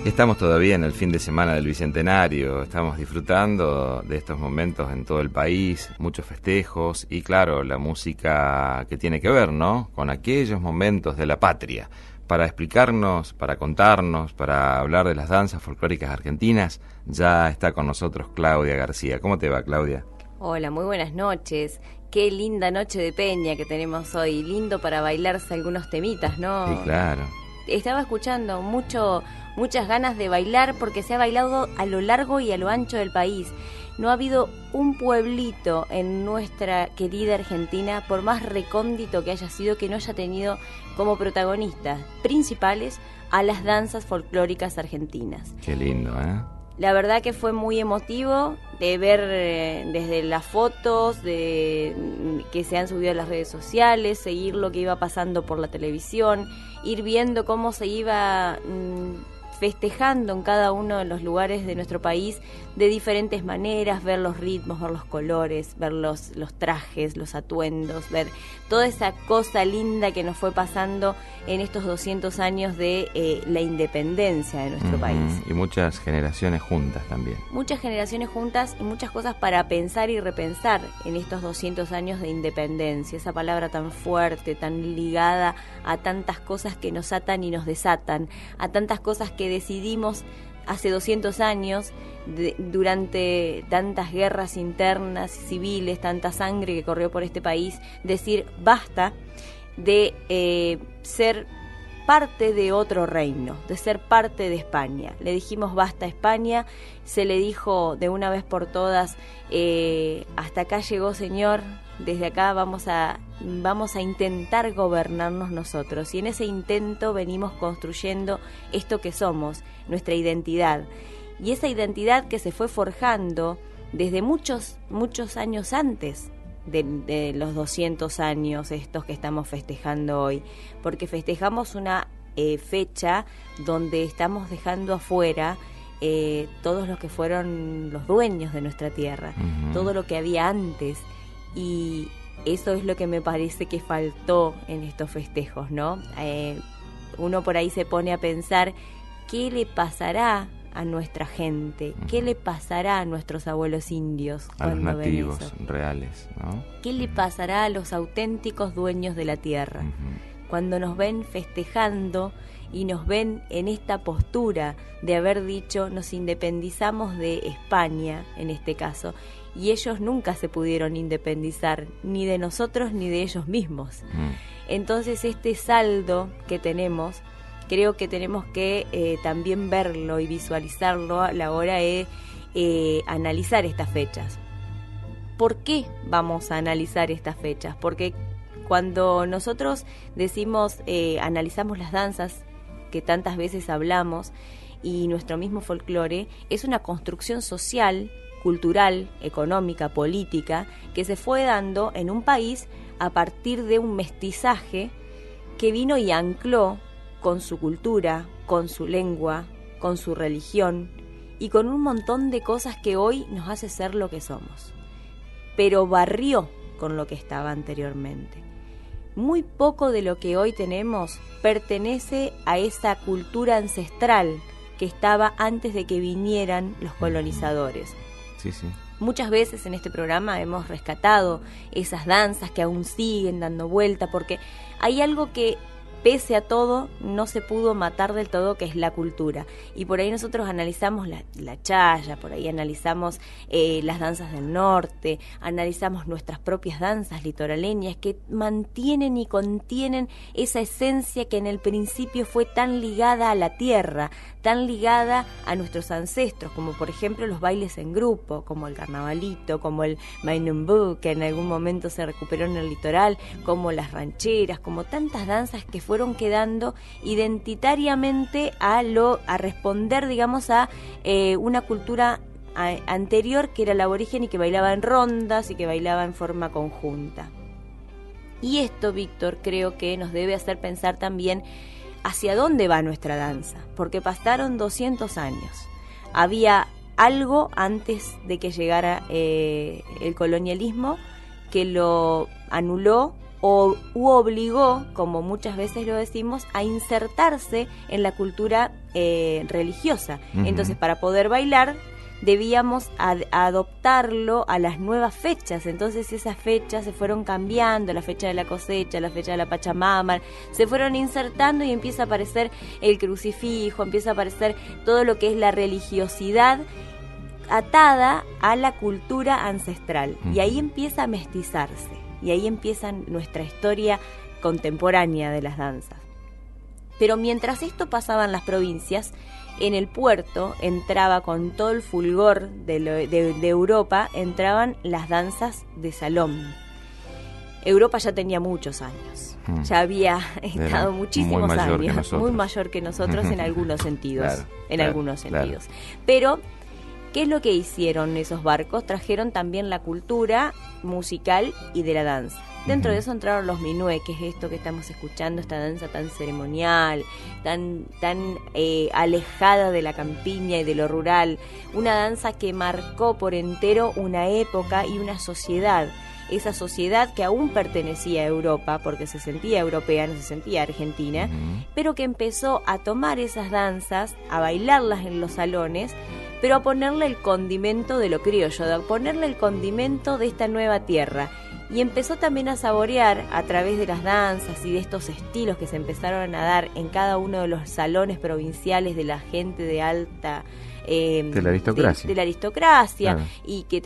Estamos todavía en el fin de semana del Bicentenario, estamos disfrutando de estos momentos en todo el país, muchos festejos y claro, la música que tiene que ver, ¿no?, con aquellos momentos de la patria. Para explicarnos, para contarnos, para hablar de las danzas folclóricas argentinas, ya está con nosotros Claudia García. ¿Cómo te va, Claudia? Hola, muy buenas noches. Qué linda noche de peña que tenemos hoy. Lindo para bailarse algunos temitas, ¿no? Sí, claro. Estaba escuchando muchas ganas de bailar porque se ha bailado a lo largo y a lo ancho del país. No ha habido un pueblito en nuestra querida Argentina, por más recóndito que haya sido, que no haya tenido como protagonistas principales a las danzas folclóricas argentinas. Qué lindo, ¿eh? La verdad que fue muy emotivo de ver desde las fotos que se han subido a las redes sociales, seguir lo que iba pasando por la televisión, ir viendo cómo se iba festejando en cada uno de los lugares de nuestro país de diferentes maneras, ver los ritmos, ver los colores, ver los trajes, los atuendos, ver toda esa cosa linda que nos fue pasando en estos 200 años de la independencia de nuestro país. Y muchas generaciones juntas también. Muchas generaciones juntas y muchas cosas para pensar y repensar en estos 200 años de independencia, esa palabra tan fuerte, tan ligada a tantas cosas que nos atan y nos desatan, a tantas cosas que decidimos hace 200 años, durante tantas guerras internas, civiles, tanta sangre que corrió por este país, decir basta de ser parte de otro reino, de ser parte de España. Le dijimos basta a España, se le dijo de una vez por todas, hasta acá llegó, señor, desde acá vamos a intentar gobernarnos nosotros, y en ese intento venimos construyendo esto que somos, nuestra identidad, y esa identidad que se fue forjando desde muchos años antes de los 200 años estos que estamos festejando hoy, porque festejamos una fecha donde estamos dejando afuera todos los que fueron los dueños de nuestra tierra, todo lo que había antes, y eso es lo que me parece que faltó en estos festejos, ¿no? Uno por ahí se pone a pensar qué le pasará a nuestra gente, qué le pasará a nuestros abuelos indios, a los nativos reales, ¿no? ¿Qué le pasará a los auténticos dueños de la tierra? Cuando nos ven festejando y nos ven en esta postura de haber dicho nos independizamos de España, en este caso, y ellos nunca se pudieron independizar ni de nosotros ni de ellos mismos. Entonces este saldo que tenemos, creo que tenemos que también verlo y visualizarlo a la hora de analizar estas fechas. ¿Por qué vamos a analizar estas fechas? Porque cuando nosotros decimos, analizamos las danzas que tantas veces hablamos y nuestro mismo folclore, es una construcción social, cultural, económica, política, que se fue dando en un país a partir de un mestizaje que vino y ancló con su cultura, con su lengua, con su religión y con un montón de cosas que hoy nos hace ser lo que somos, pero barrió con lo que estaba anteriormente. Muy poco de lo que hoy tenemos pertenece a esa cultura ancestral que estaba antes de que vinieran los colonizadores. Sí, sí. Muchas veces en este programa hemos rescatado esas danzas que aún siguen dando vuelta, porque hay algo que, pese a todo, no se pudo matar del todo, que es la cultura. Y por ahí nosotros analizamos la chaya, por ahí analizamos las danzas del norte, analizamos nuestras propias danzas litoraleñas que mantienen y contienen esa esencia que en el principio fue tan ligada a la tierra, tan ligada a nuestros ancestros, como por ejemplo los bailes en grupo, como el carnavalito, como el mainumbú, que en algún momento se recuperó en el litoral, como las rancheras, como tantas danzas que fueron quedando identitariamente a responder, digamos, a una cultura anterior que era la aborigen y que bailaba en rondas y que bailaba en forma conjunta. Y esto, Víctor, creo que nos debe hacer pensar también hacia dónde va nuestra danza, porque pasaron 200 años. Había algo antes de que llegara el colonialismo que lo anuló u obligó, como muchas veces lo decimos, a insertarse en la cultura religiosa. Entonces, para poder bailar, debíamos adoptarlo a las nuevas fechas. Entonces esas fechas se fueron cambiando, la fecha de la cosecha, la fecha de la Pachamama, se fueron insertando y empieza a aparecer el crucifijo, empieza a aparecer todo lo que es la religiosidad atada a la cultura ancestral. Y ahí empieza a mestizarse, y ahí empieza nuestra historia contemporánea de las danzas. Pero mientras esto pasaba en las provincias, en el puerto entraba con todo el fulgor de Europa, entraban las danzas de salón. Europa ya tenía muchos años, ya había estado muchísimos años, muy mayor que nosotros en algunos sentidos, Claro. Pero, ¿qué es lo que hicieron esos barcos? Trajeron también la cultura musical y de la danza. Dentro de eso entraron los minué, que es esto que estamos escuchando, esta danza tan ceremonial, tan alejada de la campiña y de lo rural. Una danza que marcó por entero una época y una sociedad. Esa sociedad que aún pertenecía a Europa, porque se sentía europea, no se sentía argentina, pero que empezó a tomar esas danzas, a bailarlas en los salones, pero a ponerle el condimento de lo criollo, a ponerle el condimento de esta nueva tierra. Y empezó también a saborear a través de las danzas y de estos estilos que se empezaron a dar en cada uno de los salones provinciales de la gente de alta... de la aristocracia. De la aristocracia, claro. Y que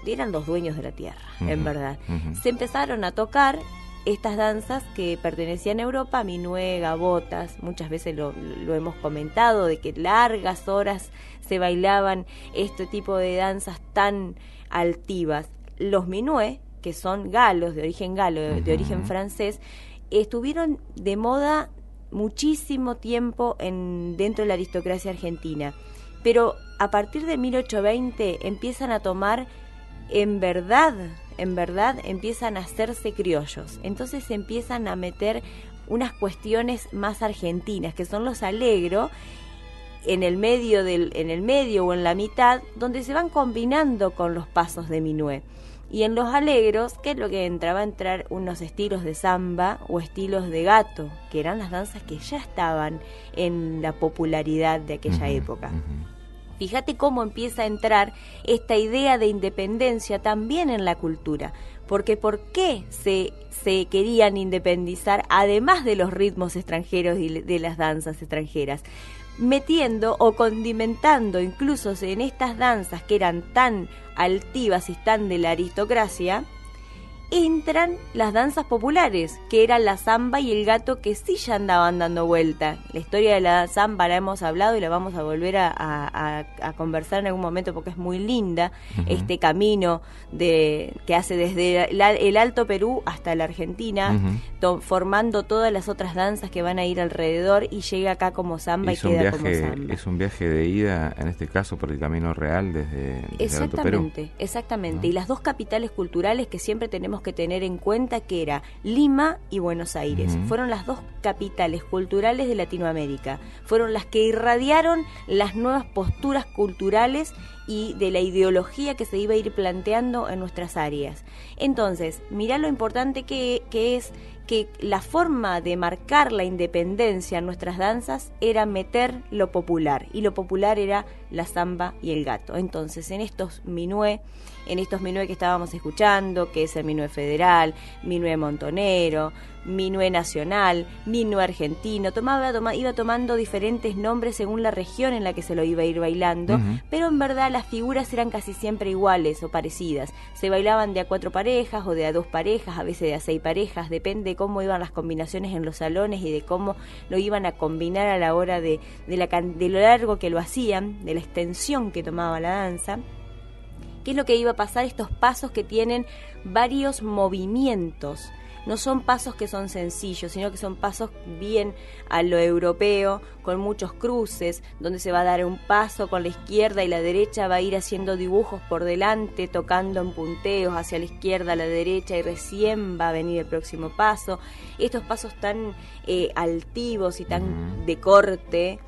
eran los dueños de la tierra, en verdad. Se empezaron a tocar estas danzas que pertenecían a Europa, minué, gavotas, muchas veces lo hemos comentado, de que largas horas se bailaban este tipo de danzas tan altivas. Los minué, que son galos, de origen galo, de origen francés, estuvieron de moda muchísimo tiempo dentro de la aristocracia argentina. Pero a partir de 1820 empiezan a tomar, en verdad, empiezan a hacerse criollos. Entonces se empiezan a meter unas cuestiones más argentinas, que son los alegro, en el medio o en la mitad, donde se van combinando con los pasos de minué. Y en los alegros, ¿qué es lo que entra? Va a entrar unos estilos de samba o estilos de gato, que eran las danzas que ya estaban en la popularidad de aquella época. Fíjate cómo empieza a entrar esta idea de independencia también en la cultura. Porque ¿por qué se querían independizar, además de los ritmos extranjeros y de las danzas extranjeras? Metiendo o condimentando incluso en estas danzas que eran tan altivas y tan de la aristocracia, entran las danzas populares, que eran la samba y el gato, que sí ya andaban dando vuelta. La historia de la samba la hemos hablado y la vamos a volver a conversar en algún momento, porque es muy linda, este camino que hace desde el Alto Perú hasta la Argentina, formando todas las otras danzas que van a ir alrededor, y llega acá como samba y queda como samba. Es un viaje de ida, en este caso por el Camino Real desde el Alto Perú. Exactamente. Y las dos capitales culturales que siempre tenemos que tener en cuenta, que era Lima y Buenos Aires. Fueron las dos capitales culturales de Latinoamérica. Fueron las que irradiaron las nuevas posturas culturales y de la ideología que se iba a ir planteando en nuestras áreas. Entonces, mirá lo importante que es que la forma de marcar la independencia en nuestras danzas era meter lo popular, y lo popular era la samba y el gato. Entonces, en estos minué que estábamos escuchando, que es el minué federal, minué montonero, minué nacional, minué argentino, iba tomando diferentes nombres según la región en la que se lo iba a ir bailando, pero en verdad las figuras eran casi siempre iguales o parecidas. Se bailaban de a 4 parejas o de a 2 parejas, a veces de a 6 parejas, depende de cómo iban las combinaciones en los salones y de cómo lo iban a combinar a la hora de lo largo que lo hacían, de la extensión que tomaba la danza. ¿Qué es lo que iba a pasar? Estos pasos que tienen varios movimientos. No son pasos que son sencillos, sino que son pasos bien a lo europeo, con muchos cruces, donde se va a dar un paso con la izquierda y la derecha va a ir haciendo dibujos por delante, tocando en punteos hacia la izquierda, a la derecha, y recién va a venir el próximo paso. Estos pasos tan altivos y tan de corte,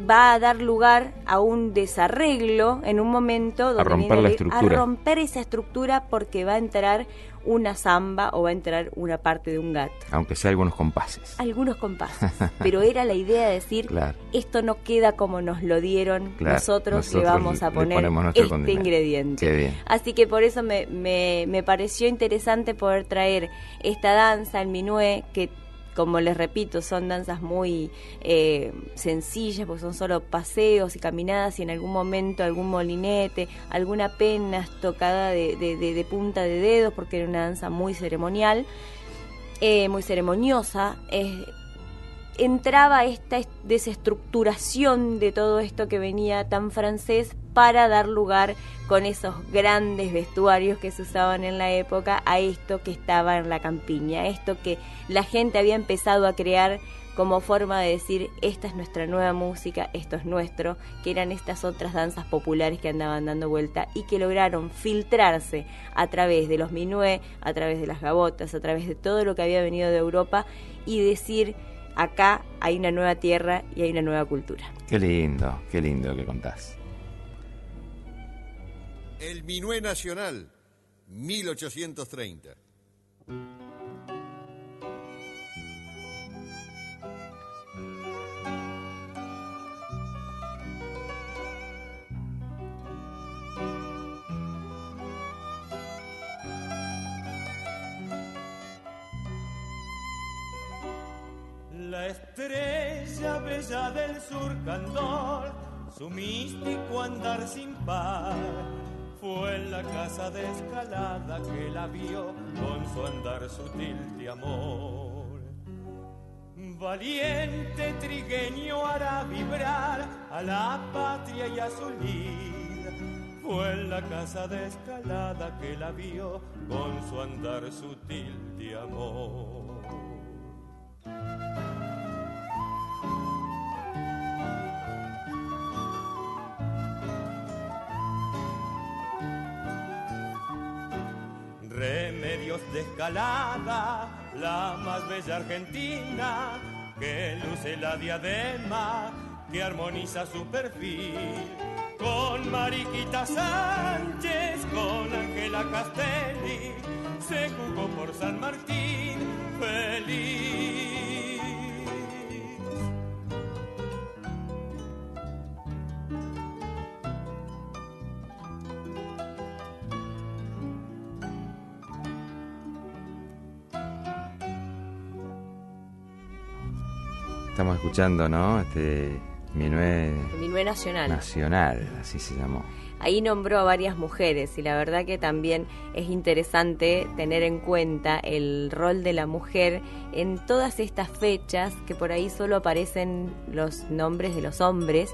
va a dar lugar a un desarreglo en un momento donde a romper la estructura. A romper esa estructura, porque va a entrar una samba o va a entrar una parte de un gato. Aunque sea algunos compases. Algunos compases. Pero era la idea de decir, claro, esto no queda como nos lo dieron, claro, nosotros le vamos a poner este ingrediente. Qué bien. Así que por eso me pareció interesante poder traer esta danza, el minué, que, como les repito, son danzas muy sencillas, porque son solo paseos y caminadas, y en algún momento algún molinete, alguna apenas tocada de punta de dedos, porque era una danza muy ceremonial, muy ceremoniosa. Entraba esta desestructuración de todo esto que venía tan francés, para dar lugar, con esos grandes vestuarios que se usaban en la época, a esto que estaba en la campiña, esto que la gente había empezado a crear como forma de decir, esta es nuestra nueva música, esto es nuestro, que eran estas otras danzas populares que andaban dando vuelta y que lograron filtrarse a través de los minué, a través de las gavotas, a través de todo lo que había venido de Europa, y decir, acá hay una nueva tierra y hay una nueva cultura. Qué lindo que contás. El Minué Nacional, 1830. La estrella bella del sur candor, su místico andar sin par, fue en la casa de Escalada que la vio con su andar sutil de amor. Valiente trigueño hará vibrar a la patria y a su lid. Fue en la casa de Escalada que la vio con su andar sutil de amor. Remedios de Escalada, la más bella argentina, que luce la diadema, que armoniza su perfil. Con Mariquita Sánchez, con Ángela Castelli, se jugó por San Martín feliz. Estamos escuchando, ¿no? Minué Nacional. Nacional, así se llamó. Ahí nombró a varias mujeres, y la verdad que también es interesante tener en cuenta el rol de la mujer en todas estas fechas, que por ahí solo aparecen los nombres de los hombres,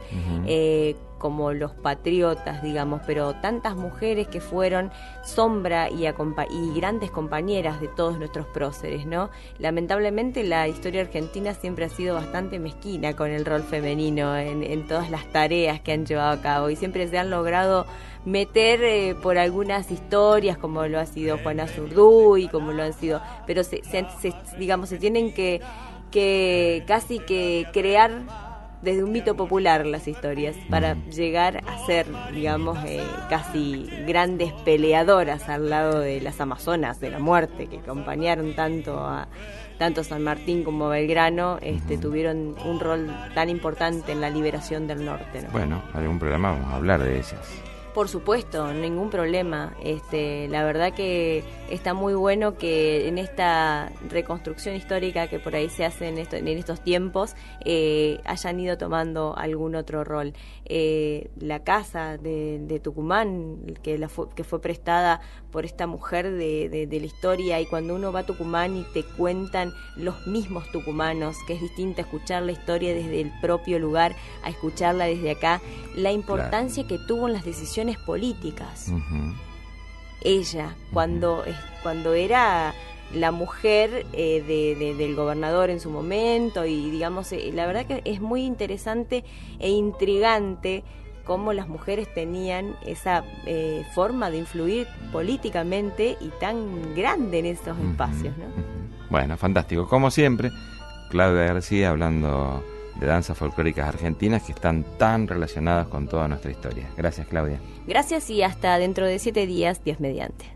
como los patriotas, digamos, pero tantas mujeres que fueron sombra y grandes compañeras de todos nuestros próceres, ¿no? Lamentablemente la historia argentina siempre ha sido bastante mezquina con el rol femenino en todas las tareas que han llevado a cabo, y siempre se han logrado meter por algunas historias, como lo ha sido Juana Zurduy, como lo han sido, pero se tienen que casi que crear desde un mito popular las historias, para llegar a ser, digamos, casi grandes peleadoras al lado de las Amazonas de la muerte, que acompañaron tanto San Martín como Belgrano, tuvieron un rol tan importante en la liberación del norte, ¿no? Bueno, algún programa vamos a hablar de ellas. Por supuesto, ningún problema. La verdad que está muy bueno que en esta reconstrucción histórica que por ahí se hace en estos tiempos hayan ido tomando algún otro rol. La casa de Tucumán, que fue prestada por esta mujer de la historia, y cuando uno va a Tucumán y te cuentan los mismos tucumanos, que es distinto escuchar la historia desde el propio lugar a escucharla desde acá, la importancia que tuvo en las decisiones políticas. Ella, cuando era la mujer del gobernador en su momento, y digamos, la verdad que es muy interesante e intrigante cómo las mujeres tenían esa forma de influir políticamente y tan grande en esos espacios, ¿no? Bueno, fantástico. Como siempre, Claudia García hablando de danzas folclóricas argentinas que están tan relacionadas con toda nuestra historia. Gracias, Claudia. Gracias y hasta dentro de 7 días, Dios mediante.